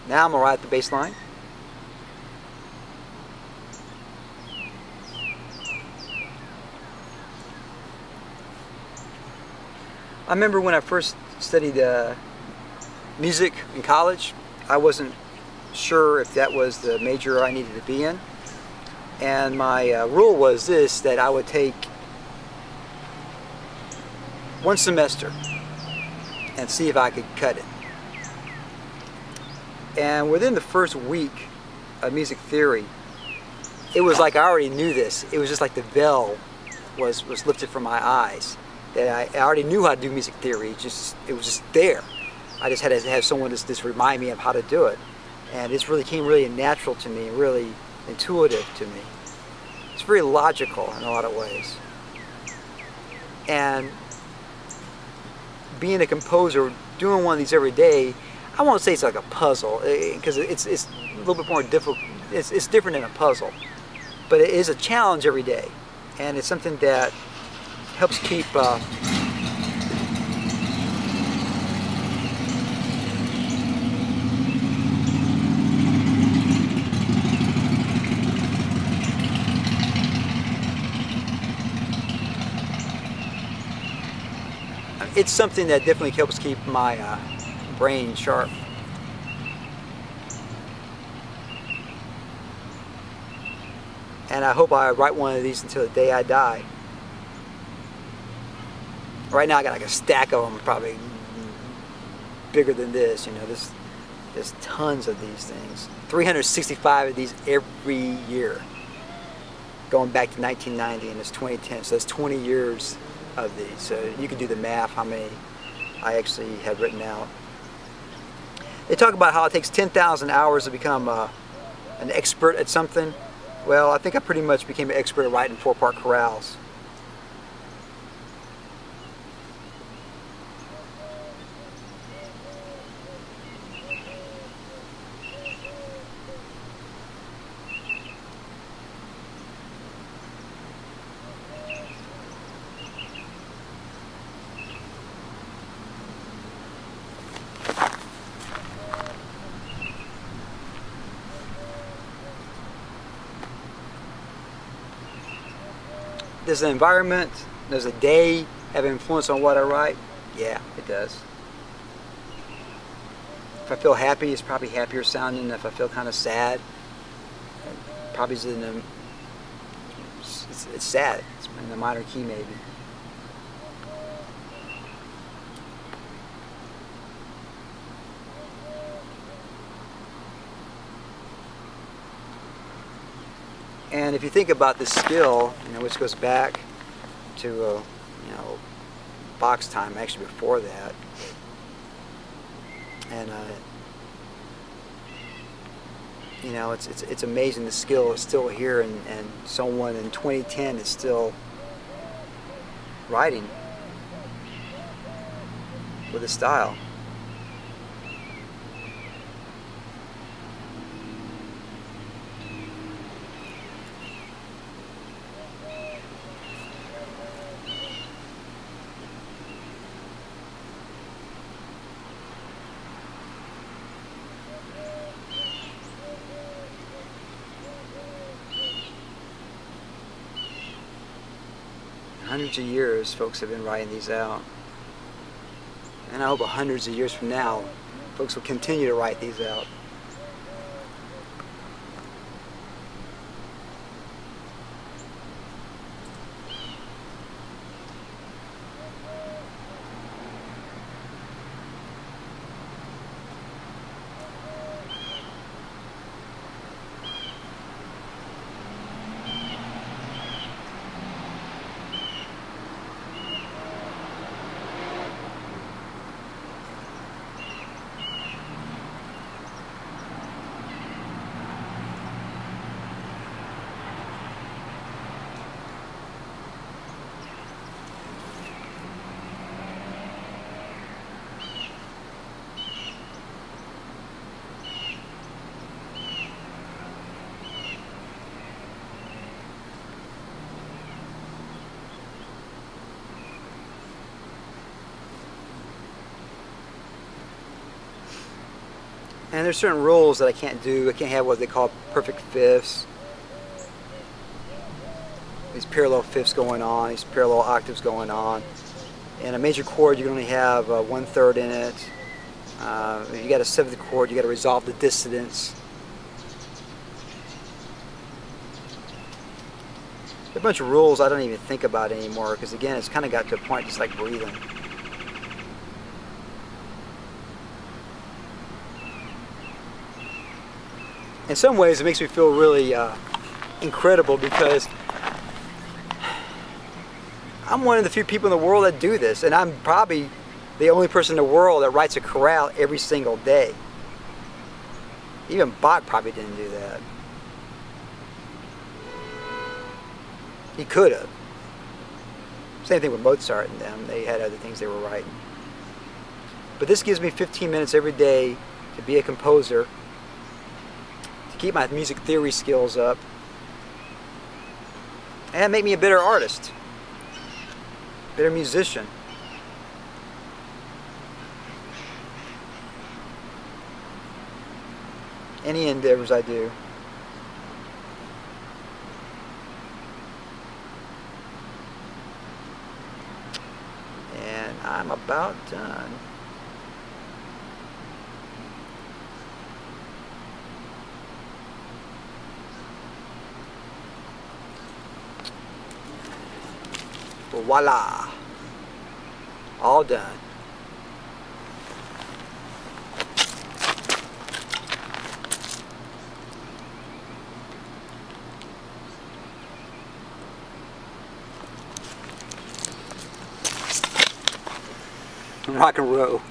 Now I'm going to write the bass line. I remember when I first studied music in college, I wasn't sure if that was the major I needed to be in. And my rule was this, that I would take one semester and see if I could cut it. And within the first week of music theory, it was like I already knew this. It was just like the veil was lifted from my eyes. That I already knew how to do music theory. It was just there. I just had to have someone just remind me of how to do it. And it really came really natural to me, really intuitive to me. It's very logical in a lot of ways. And being a composer, doing one of these every day, I won't say it's like a puzzle, because it's a little bit more difficult. It's different than a puzzle. But it is a challenge every day. And it's something that helps keep it's something that definitely helps keep my brain sharp. And I hope I write one of these until the day I die. Right now I got like a stack of them, probably bigger than this, you know. There's tons of these things. 365 of these every year. Going back to 1990 and it's 2010, so that's 20 years of these. So you can do the math how many I actually had written out. They talk about how it takes 10,000 hours to become an expert at something. Well, I think I pretty much became an expert at writing 4-part chorales. Does the environment, does the day have influence on what I write? Yeah, it does. If I feel happy, it's probably happier sounding. If I feel kind of sad, it probably is it's sad. It's in the minor key maybe. And if you think about this skill, you know, which goes back to, you know, box time, actually before that, and you know, it's amazing the skill is still here, and someone in 2010 is still writing with a style. Hundreds of years folks have been writing these out, and I hope hundreds of years from now folks will continue to write these out. And there's certain rules that I can't do. I can't have what they call perfect fifths. These parallel fifths going on, these parallel octaves going on. In a major chord, you can only have 1/3 in it. If you got a 7th chord, you got to resolve the dissonance. A bunch of rules I don't even think about anymore, because again, it's kind of got to a point just like breathing. In some ways, it makes me feel really incredible, because I'm one of the few people in the world that do this, and I'm probably the only person in the world that writes a chorale every single day. Even Bach probably didn't do that. He could have. Same thing with Mozart and them. They had other things they were writing. But this gives me 15 minutes every day to be a composer, to keep my music theory skills up, and make me a better artist, better musician. Any endeavors I do. And I'm about done. Voila! All done. Rock and roll.